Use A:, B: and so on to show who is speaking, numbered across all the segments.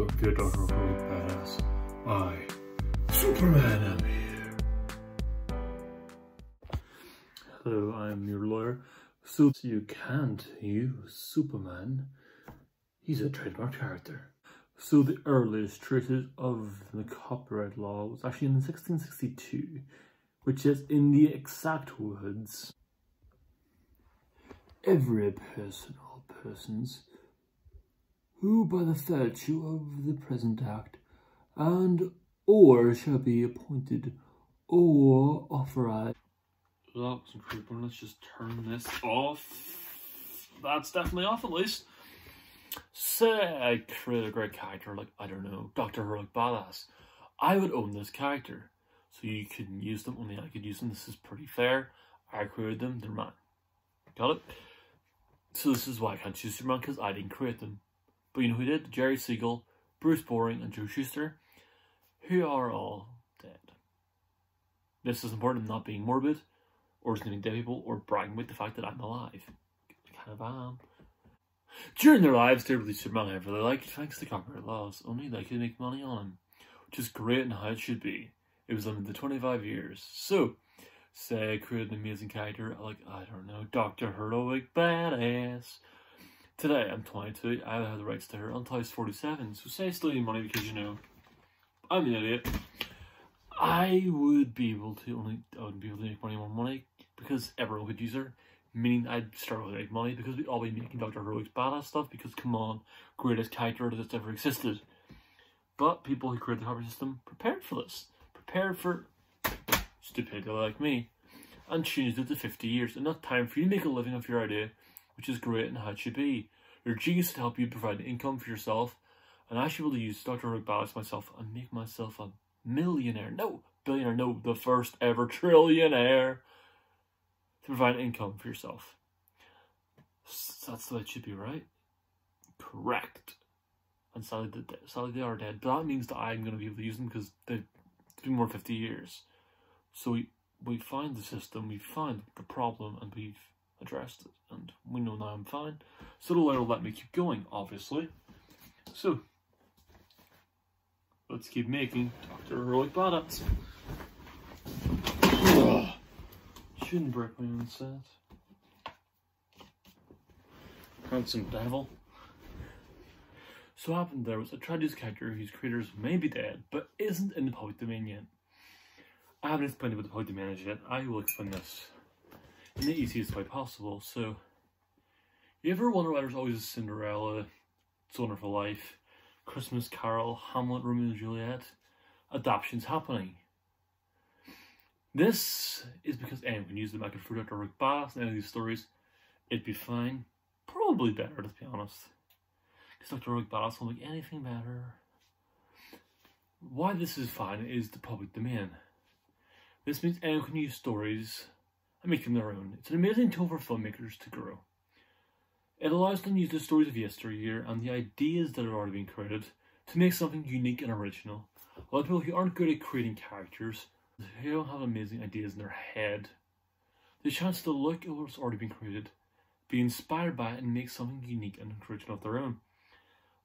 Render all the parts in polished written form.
A: Okay, Dr. Really Badass. I, Superman, am here. Hello, I'm your lawyer. So you can't use Superman. He's a trademark character. So the earliest traces of the copyright law was actually in 1662, which is in the exact words, every person or persons who by the virtue of the present act and or shall be appointed or authorized. That wasn't creepy. Let's just turn this off. That's definitely off at least. Say I create a great character like, I don't know, Dr. Heroic Badass. I would own this character. So you couldn't use them, only I could use them. This is pretty fair. I created them, they're mine. Got it? So this is why I can't choose Superman, because I didn't create them. But you know who did? Jerry Siegel, Bruce Boring, and Joe Shuster, who are all dead. This is important. I'm not being morbid, or just naming dead people, or bragging about the fact that I'm alive. I kind of am. During their lives, they released Superman however they liked, thanks to copyright laws. Only they could make money on him, which is great and how it should be. It was limited to 25 years. So, say I created an amazing character like, I don't know, Dr. Heroic Badass. Today, I'm 22, I have the rights to her until I was 47, so say I still need money because, you know, I'm an idiot. I wouldn't be able to make more money because everyone could use her, meaning I'd struggle to make money because we'd all be making Dr. Heroic's Badass stuff because, come on, greatest character that's ever existed. But people who created the copyright system prepared for this, prepared for stupidity like me, and changed it to 50 years. Enough time for you to make a living off your idea, which is great and how it should be. Your genius to help you provide income for yourself, and I should be able to use Dr. Heroic Badass myself and make myself a millionaire. No, billionaire, no, the first ever trillionaire to provide income for yourself. So that's the way it should be, right? Correct. And sadly they are dead, but that means that I'm going to be able to use them because they've been more 50 years. So we find the system, we find the problem, and we've addressed it, and we know now I'm fine. So the lawyer will let me keep going, obviously. So let's keep making Dr. Heroic Badass. Shouldn't break my own set. Handsome devil. So what happened there was I tried to use a character whose creators may be dead, but isn't in the public domain yet. I haven't explained about the public domain is yet. I will explain this in the easiest way possible. So, you ever wonder why there's always a Cinderella, It's a Wonderful Life, Christmas Carol, Hamlet, Romeo and Juliet adaptations happening? This is because anyone can use them. I could throw Dr. Heroic Badass and any of these stories, it'd be fine. Probably better, let's be honest. Because Dr. Heroic Badass won't make anything better. Why this is fine is the public domain. This means anyone can use stories and make them their own. It's an amazing tool for filmmakers to grow. It allows them to use the stories of yesteryear and the ideas that have already been created to make something unique and original. A lot of people who aren't good at creating characters, who don't have amazing ideas in their head, the chance to look at what's already been created, be inspired by it, and make something unique and original of their own.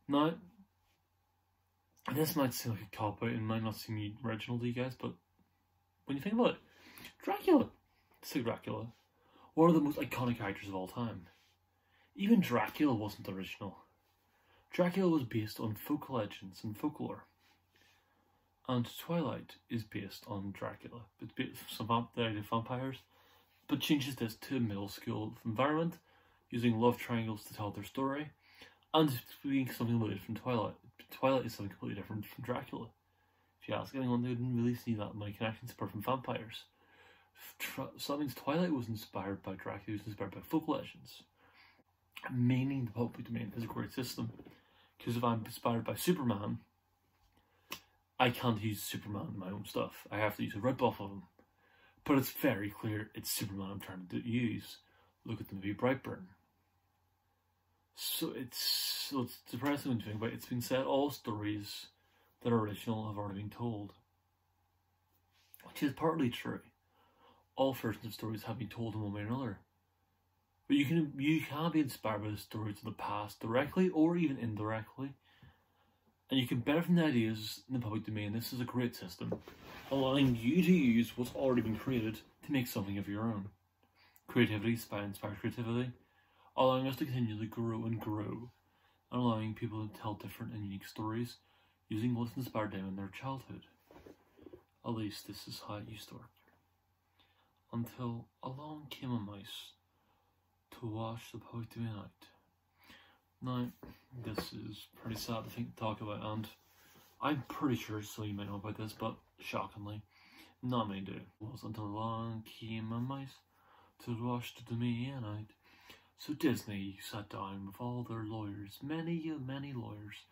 A: Now, this might seem like a cop-out and might not seem original to you guys, but when you think about it, Dracula. Say Dracula. One of the most iconic characters of all time. Even Dracula wasn't original. Dracula was based on folk legends and folklore. And Twilight is based on Dracula. It's based on some vampires, but changes this to a middle school environment, using love triangles to tell their story, and being something completely different from Twilight. Twilight is something completely different from Dracula. If you ask anyone, they didn't really see that many connections apart from vampires. So that means Twilight was inspired by Dracula, it was inspired by folk legends. Meaning the public domain is a great system. Because if I'm inspired by Superman, I can't use Superman in my own stuff. I have to use a rip-off of him. But it's very clear it's Superman I'm trying to use. Look at the movie Brightburn. So it's depressing when you think about it. It's been said all stories that are original have already been told. Which is partly true. All versions of stories have been told in one way or another. But you can be inspired by the stories of the past directly or even indirectly. and you can benefit from the ideas in the public domain. This is a great system, allowing you to use what's already been created to make something of your own. Creativity inspires creativity, allowing us to continually grow and grow, and allowing people to tell different and unique stories using what's inspired them in their childhood. At least this is how it used to work. Until along came a mouse to wash the public domain out. Now, this is pretty sad to talk about, and I'm pretty sure some of you might know about this, but shockingly, not many do. It was until along came a mouse to wash the domain out. So Disney sat down with all their lawyers, many lawyers,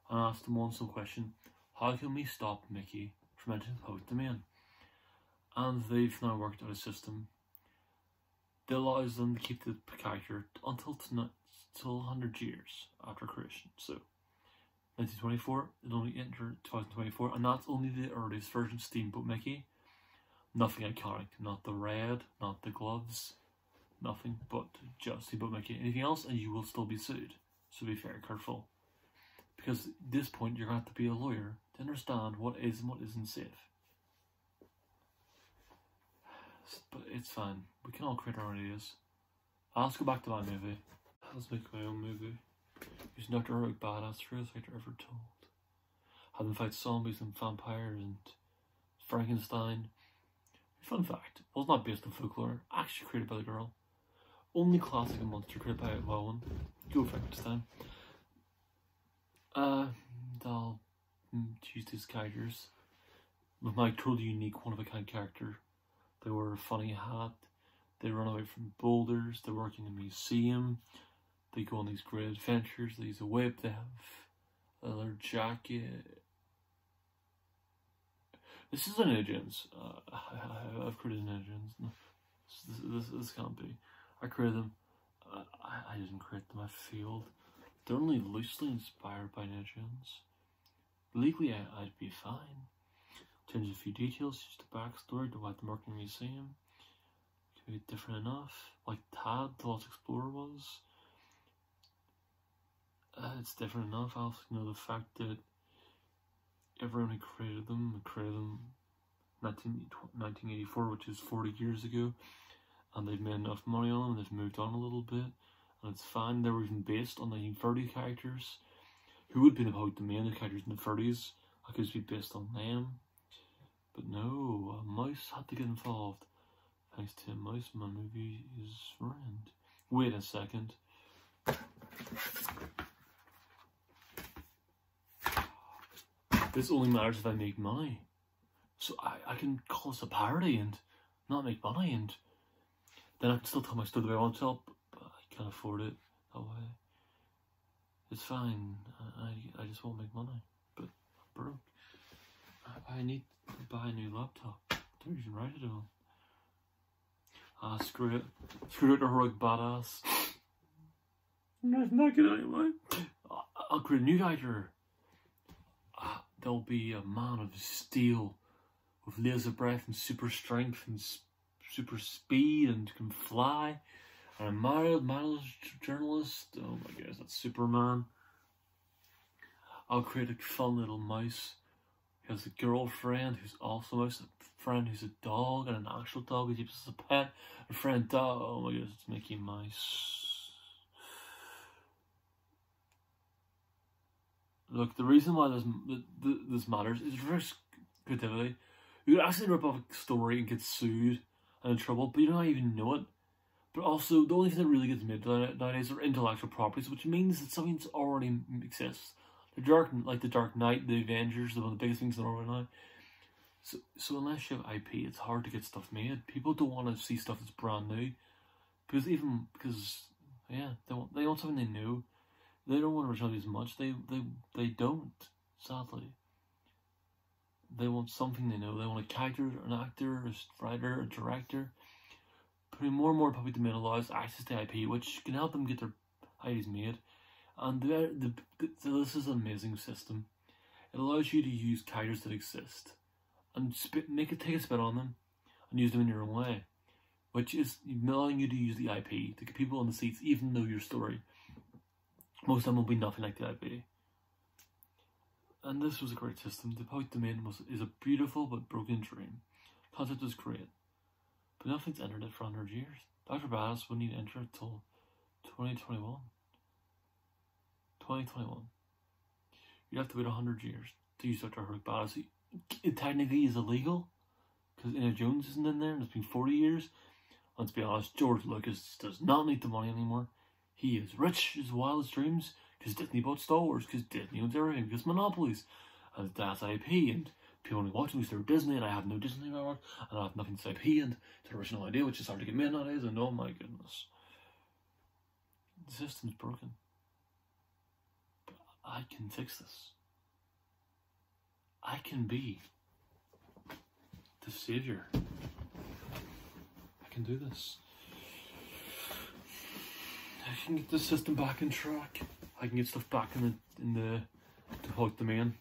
A: and asked them one simple question: how can we stop Mickey from entering the public domain? And they've now worked out a system that allows them to keep the character until 100 years after creation. So 1924, it only entered 2024, and that's only the earliest version of Steamboat Mickey. Nothing iconic, not the red, not the gloves, nothing but just Steamboat Mickey. Anything else and you will still be sued. So be very careful. Because at this point you're going to have to be a lawyer to understand what is and what isn't safe. But it's fine. We can all create our own ideas. Let's go back to my movie. Let's make my own movie. Using Dr. Heroic badass truth I've ever told. Have them fight zombies and vampires and Frankenstein. Fun fact, it was not based on folklore, actually created by the girl. Only classic and monster created by a woman. Go Frankenstein. I'll choose these characters with my totally unique one-of-a-kind character. They wear a funny hat, they run away from boulders, they work in a museum, they go on these great adventures, they use a whip, they have a leather jacket. This is an Indians. I've created an Indians. This can't be. I created them. I didn't create them, I failed. They're only loosely inspired by Indians. Legally, I'd be fine. Change a few details, just a backstory to why the Mercury Museum. Can be different enough, like Tad, the Lost Explorer was. It's different enough. I also know the fact that everyone who created them in 1984, which is 40 years ago, and they've made enough money on them, they've moved on a little bit, and it's fine. They were even based on 1930 characters, who would be in the public domain, the characters in the 30s. I could just be based on them. But no, a mouse had to get involved. Thanks to a mouse, my movie is ruined. Wait a second. This only matters if I make money. So I can call this a parody and not make money, and then I can still tell my story the way I want to tell, but I can't afford it that way. It's fine. I just won't make money. But I'm broke. I need to buy a new laptop. Don't even write it on. Screw it. Screw it, the heroic badass. I'm not good anyway. I'll create a new character. There'll be a man of steel with laser breath and super strength and super speed and can fly. And a mild journalist. Oh my gosh, that's Superman. I'll create a fun little mouse. He has a girlfriend who's also a mouse, a friend who's a dog, and an actual dog who keeps as a pet, a friend dog. Oh my gosh, it's Mickey Mouse. Look, the reason why this matters is reverse creativity. You could actually rip off a story and get sued and in trouble, but you don't even know it. But also, the only thing that really gets made nowadays are intellectual properties, which means that something's already exists. The Dark Knight, the Avengers, one of the biggest things in the world now. So unless you have IP, it's hard to get stuff made. People don't want to see stuff that's brand new, because they want something they know. They don't want originality as much. They don't, sadly. They want something they know. They want a character, an actor, a writer, a director. Putting more and more public domain allows access to IP, which can help them get their ideas made. And so this is an amazing system. It allows you to use characters that exist and take a spin on them and use them in your own way, which is allowing you to use the IP to get people in the seats, even though your story, most of them will be nothing like the IP. And this was a great system. The public domain is a beautiful but broken dream. Concept was great, but nothing's entered it for 100 years. Dr. Badass wouldn't need to enter it till 2021. 2021. You'd have to wait 100 years to use Dr. Badass. It technically is illegal, because Indiana Jones isn't in there, and it's been 40 years. Let's be honest, George Lucas does not need the money anymore. He is rich as wildest dreams, because Disney bought Star Wars, because Disney owns everything, because monopolies, and that's IP, and people only watch movies through Disney, and I have no Disney network, and I have nothing to IP, and it's an original idea, which is hard to get made nowadays, and oh my goodness. The system's broken. But I can fix this. I can be the savior. I can do this. I can get the system back in track. I can get stuff back in the public domain.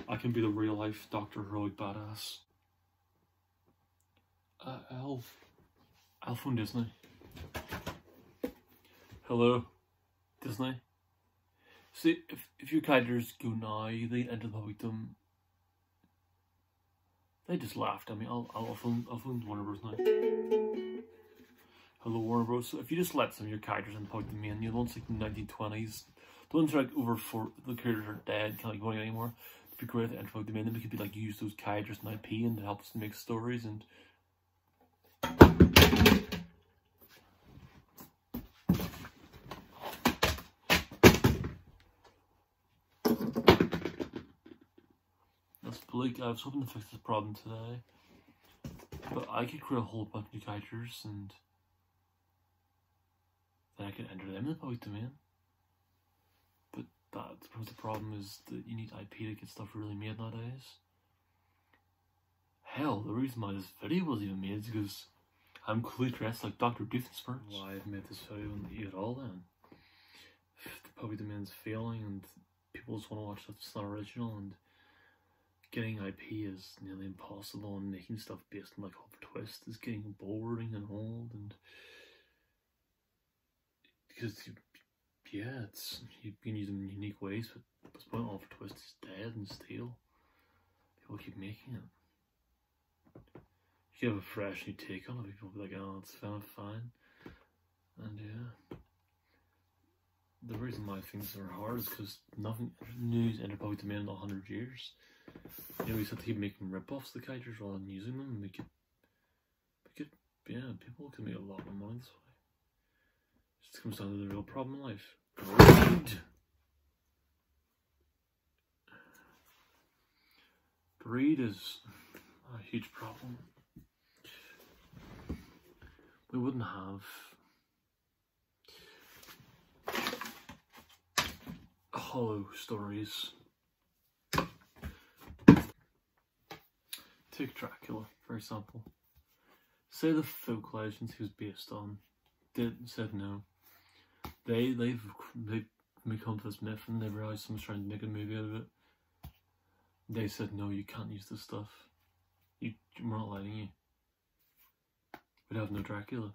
A: I can be the real life Dr. Heroic Badass. I'll phone Disney. Hello, Disney. See, if your characters go now, they enter the public domain. They just laughed at me. I'll phone Warner Bros. Now. Hello, Warner Bros. So if you just let some of your characters in the public domain, you know, the ones like the 1920s, the ones like the characters are dead, can't like going anymore. It'd be great to enter the public domain. Then we could be like use those characters in IP and to help us make stories and. Like, I was hoping to fix this problem today, but I could create a whole bunch of new characters and then I could enter them in the public domain. But the problem is that you need IP to get stuff really made nowadays. Hell, the reason why this video was even made is because I'm clearly dressed like Dr. Doofenshmirtz. Why I've made this video at all then? The public domain's failing and people just want to watch stuff that's not original, and getting IP is nearly impossible, and making stuff based on like Oliver Twist is getting boring and old, and because you can use them in unique ways, but at this point Oliver Twist is dead and stale. People keep making it. You have a fresh new take on it, people will be like, oh, it's kind of fine. And yeah, the reason why things are hard is because nothing news entered public domain in 100 years. You know, we just have to keep making rip-offs of the characters rather than using them, and yeah, people can make a lot of money this way. It just comes down to the real problem in life. Greed! Greed is a huge problem. We wouldn't have hollow stories. Take Dracula, for example. Say the folk legends he was based on said no. They've come to this myth and they realised someone's trying to make a movie out of it. They said no, you can't use this stuff. We're not letting you. We'd have no Dracula,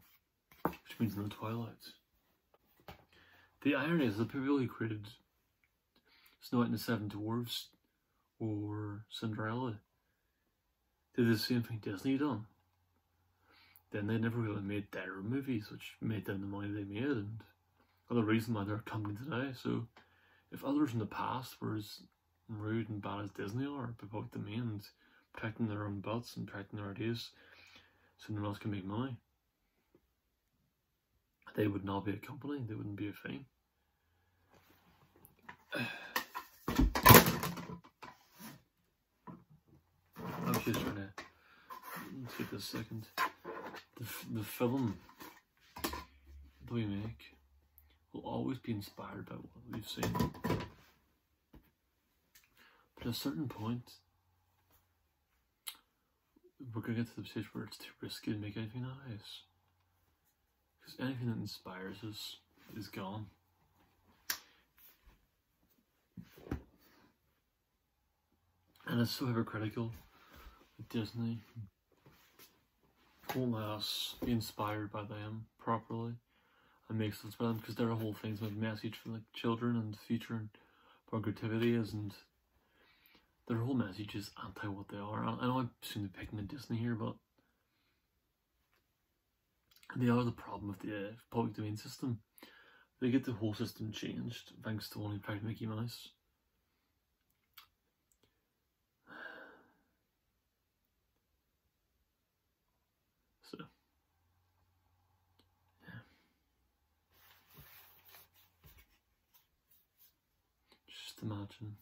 A: which means no Twilight. The irony is the people who created Snow White and the Seven Dwarfs or Cinderella did the same thing Disney done. Then they never really made their movies, which made them the money they made, and are the reason why they're a company today. So if others in the past were as rude and bad as Disney are about the domain and protecting their own butts and protecting their ideas so no one else can make money, they would not be a company, they wouldn't be a thing. I was just trying to take this second. The film that we make will always be inspired by what we've seen. But at a certain point, we're going to get to the stage where it's too risky to make anything nowadays. Because anything that inspires us is gone. And it's so hypocritical with Disney. Won't let us be inspired by them properly and make sense by them, because their whole thing's about message for like children and the future and what creativity is, and their whole message is anti what they are. I know I'm assuming they're picking a Disney here, but they are the problem with the public domain system. They get the whole system changed thanks to one who tried Mickey Mouse. So, yeah. Just imagine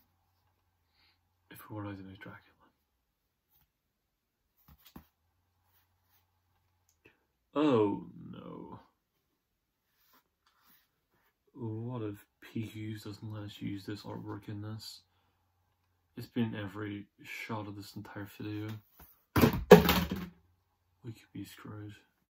A: if we were allowed to make Dracula. Oh no. What if PQs doesn't let us use this artwork in this? It's been every shot of this entire video. We could be screwed.